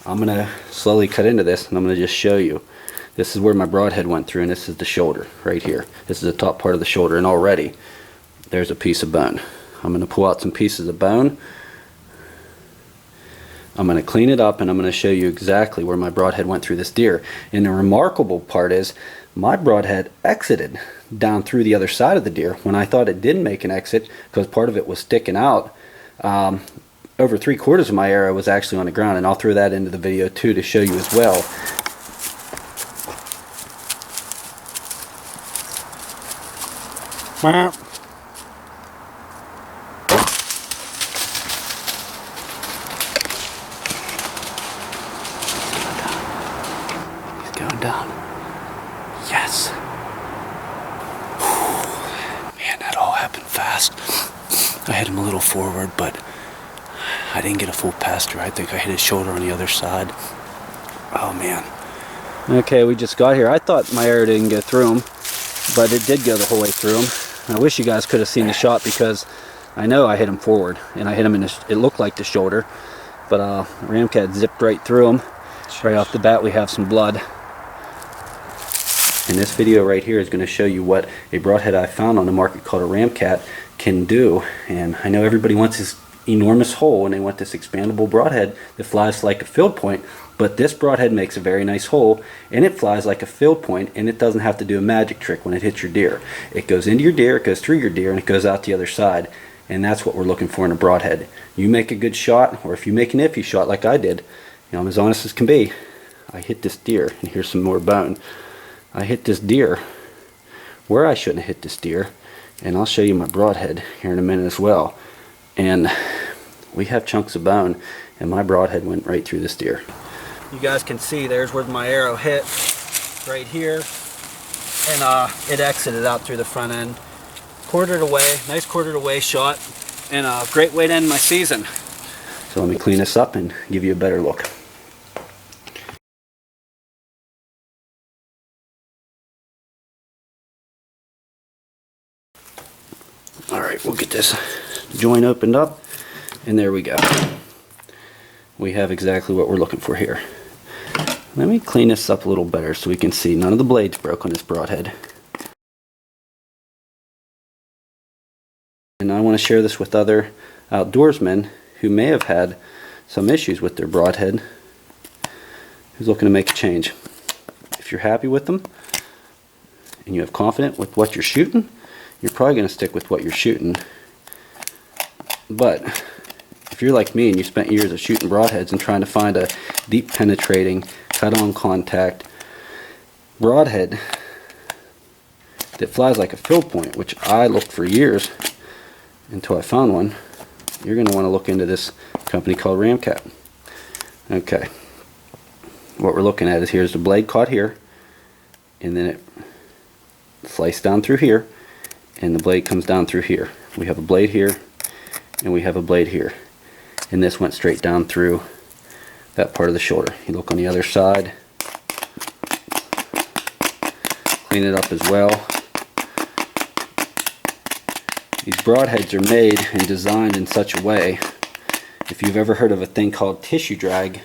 I'm going to slowly cut into this, and I'm going to just show you. This is where my broadhead went through, and this is the shoulder right here. This is the top part of the shoulder, and already there's a piece of bone. I'm going to pull out some pieces of bone. I'm going to clean it up, and I'm going to show you exactly where my broadhead went through this deer. And the remarkable part is my broadhead exited down through the other side of the deer when I thought it didn't make an exit because part of it was sticking out. Over 3/4 of my arrow was actually on the ground, and I'll throw that into the video too to show you as well. He's going down. Yes. Man, that all happened fast. I hit him a little forward, but I didn't get a full pass through. I think I hit his shoulder on the other side. Oh man. Okay, we just got here. I thought my arrow didn't go through him, but it did go the whole way through him. I wish you guys could have seen the shot because I know I hit him forward, and I hit him in it looked like the shoulder, but Ramcat zipped right through him. Right off the bat we have some blood. And this video right here is going to show you what a broadhead I found on the market called a Ramcat can do. And I know everybody wants this enormous hole, and they want this expandable broadhead that flies like a field point, but this broadhead makes a very nice hole, and it flies like a field point, and it doesn't have to do a magic trick when it hits your deer. It goes into your deer, it goes through your deer, and it goes out the other side. And that's what we're looking for in a broadhead. You make a good shot, or if you make an iffy shot like I did, I'm as honest as can be. I hit this deer, and here's some more bone. I hit this deer where I shouldn't have hit this deer, and I'll show you my broadhead here in a minute as well. And we have chunks of bone, and my broadhead went right through this deer. You guys can see there's where my arrow hit, right here, and it exited out through the front end. Quartered away, nice quartered away shot, and a great way to end my season. So let me clean this up and give you a better look. Alright, we'll get this joint opened up, and there we go. We have exactly what we're looking for here. Let me clean this up a little better so we can see none of the blades broke on this broadhead. And I want to share this with other outdoorsmen who may have had some issues with their broadhead, who's looking to make a change. If you're happy with them and you have confidence with what you're shooting, you're probably going to stick with what you're shooting. But if you're like me and you spent years of shooting broadheads and trying to find a deep penetrating, cut on contact broadhead that flies like a field point, which I looked for years until I found one, you're going to want to look into this company called Ramcat. Okay, what we're looking at is here's the blade caught here, and then it sliced down through here, and the blade comes down through here. We have a blade here, and we have a blade here, and this went straight down through that part of the shoulder. You look on the other side, clean it up as well. These broadheads are made and designed in such a way, if you've ever heard of a thing called tissue drag,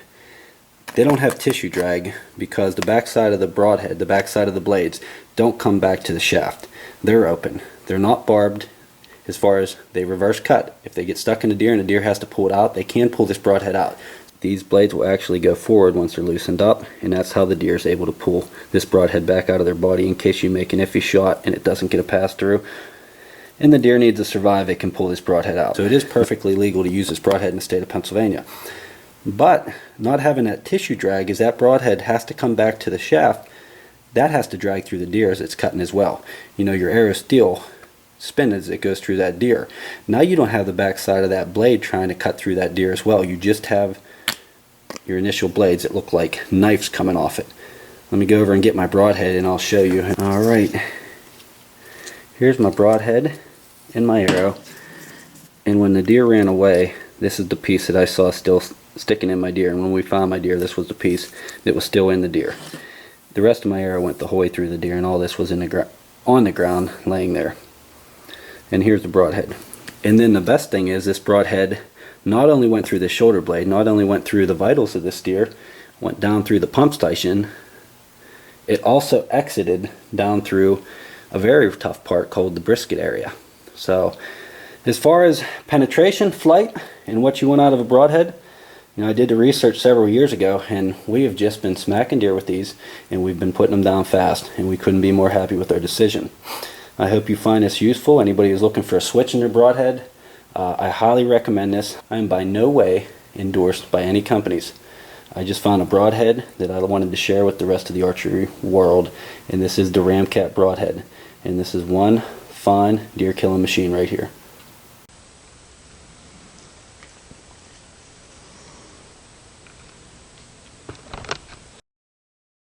they don't have tissue drag because the backside of the broadhead, the backside of the blades, don't come back to the shaft. They're open. They're not barbed as far as they reverse cut. If they get stuck in a deer and the deer has to pull it out, they can pull this broadhead out. These blades will actually go forward once they're loosened up, and that's how the deer is able to pull this broadhead back out of their body in case you make an iffy shot and it doesn't get a pass through. And the deer needs to survive, it can pull this broadhead out. So it is perfectly legal to use this broadhead in the state of Pennsylvania. But not having that tissue drag is that broadhead has to come back to the shaft. That has to drag through the deer as it's cutting as well. You know, your arrow steel spin as it goes through that deer. Now you don't have the back side of that blade trying to cut through that deer as well. You just have your initial blades that look like knives coming off it. Let me go over and get my broadhead and I'll show you. Alright, here's my broadhead and my arrow, and when the deer ran away, this is the piece that I saw still sticking in my deer, and when we found my deer, this was the piece that was still in the deer. The rest of my arrow went the whole way through the deer, and all this was on the ground laying there. And here's the broadhead. And then the best thing is this broadhead not only went through the shoulder blade, not only went through the vitals of this deer, went down through the pump station, it also exited down through a very tough part called the brisket area. So as far as penetration, flight, and what you want out of a broadhead, I did the research several years ago, and we have just been smacking deer with these, and we've been putting them down fast, and we couldn't be more happy with our decision. I hope you find this useful. Anybody who's looking for a switch in their broadhead, I highly recommend this. I am by no way endorsed by any companies. I just found a broadhead that I wanted to share with the rest of the archery world, and this is the Ramcat Broadhead. And this is one fine deer killing machine right here.